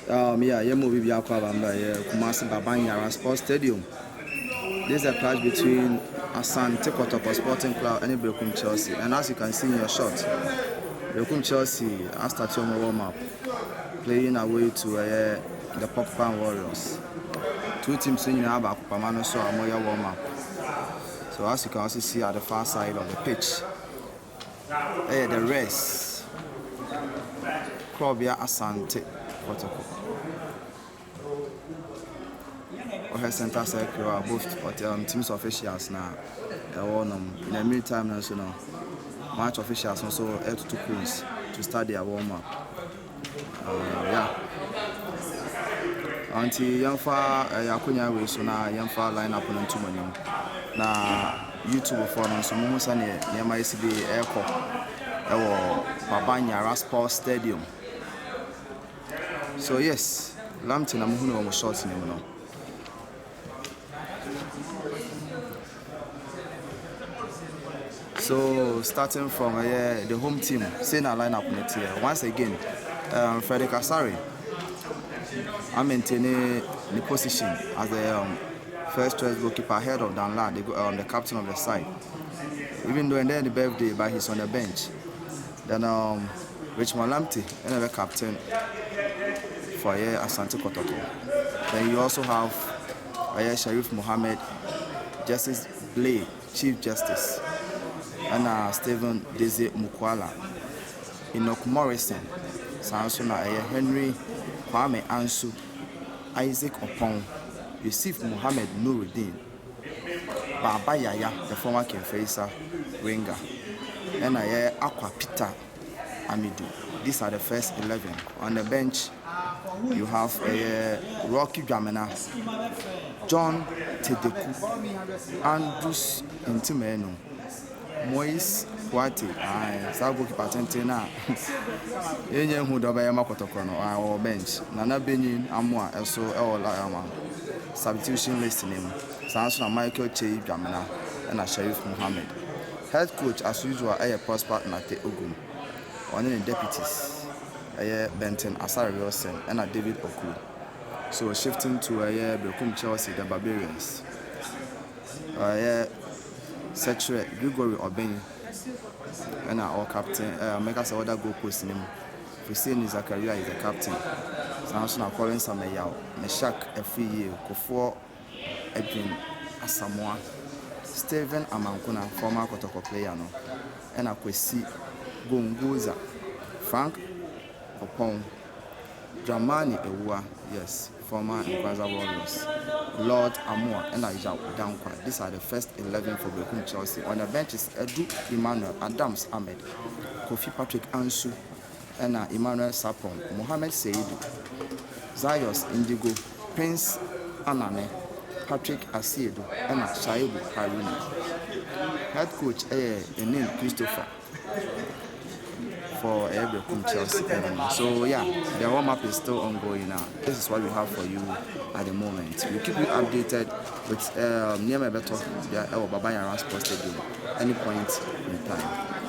Yeah, yeah, movie be Kumasi Babanyara Sports Stadium. This is a clash between Asante Kotoko Sporting Club and Bekum Chelsea. And as you can see in your shot, Bekum Chelsea has started on warm up, playing away to the Poppan Warriors. Two teams in Abba Pamano so Amoya warm up. So as you can also see at the far side of the pitch, the rest, Krobia Asante Kotoko. Or center circle are both teams officials now. In the meantime, match officials also head to Queens to start their warm up. Yeah. Until Yamfa Yakunya way so now Yamfa line up on 2 million. Now YouTube for them so Musa near my CB Airco. Babanyara Sports Stadium. So yes, Lampton I'm who know shots in him. So starting from the home team, seeing our lineup next year. Once again, Frederick Asari, I'm maintaining the position as the first choice goalkeeper ahead of Danla, the captain of the side. Even though in the birthday, but he's on the bench. Then Richmond Lamptey, another captain for Asante Kotoko. Then you also have Sharif Mohammed, Justice Blay, Chief Justice. And Stephen Deze Mukwala, Enoch Morrison, Sansona Henry Kwame Ansu, Isaac Opon, Yusuf Muhammad Nuruddin, Baba Yaya, the former Kenfaisa winger, and Aqua Peter Amidu. These are the first 11. On the bench, you have Rocky Dramana, John Tedeku, Andrews Intimeno, Moise Kwati, Sago Patentena, Yen who Dabayama Kotokono, our bench, Nana Benin, Amwa, also Layama, substitution listening, Sansona Michael Che Jamina, and Sharif Mohammed. Head coach, as usual, Prosper Nate Ogum. One of the deputies, Benton Asari Wilson, and David Oku. So shifting to Bekum Chelsea, the Barbarians. Secretary Gregory Obeng and our captain, make us other goal post in him. Hussein Zakaria is the captain. Samson calling Samayao, Meshak Efiye, Kofo Edwin Asamoah, Stephen Amankuna, former Kotoko player, and Akwesi Gongoza, Frank Opon, Dramani Ewa, yes, former Nkwaza Warriors, Lord Amua, and Ajao Dankwa. These are the first 11 for Bekum Chelsea. On the bench is Edu Emmanuel, Adams Ahmed, Kofi Patrick Ansu, and Emmanuel Sapon, Mohamed Seidu, Zayos Indigo, Prince Anane, Patrick Asiedo, and Shaibu Haruna. Head coach Enin Christopher for Bekum Chelsea. So yeah, the warm-up is still ongoing now. This is what we have for you at the moment. We'll keep you updated with near my better Babanyara Sports Stadium any point in time.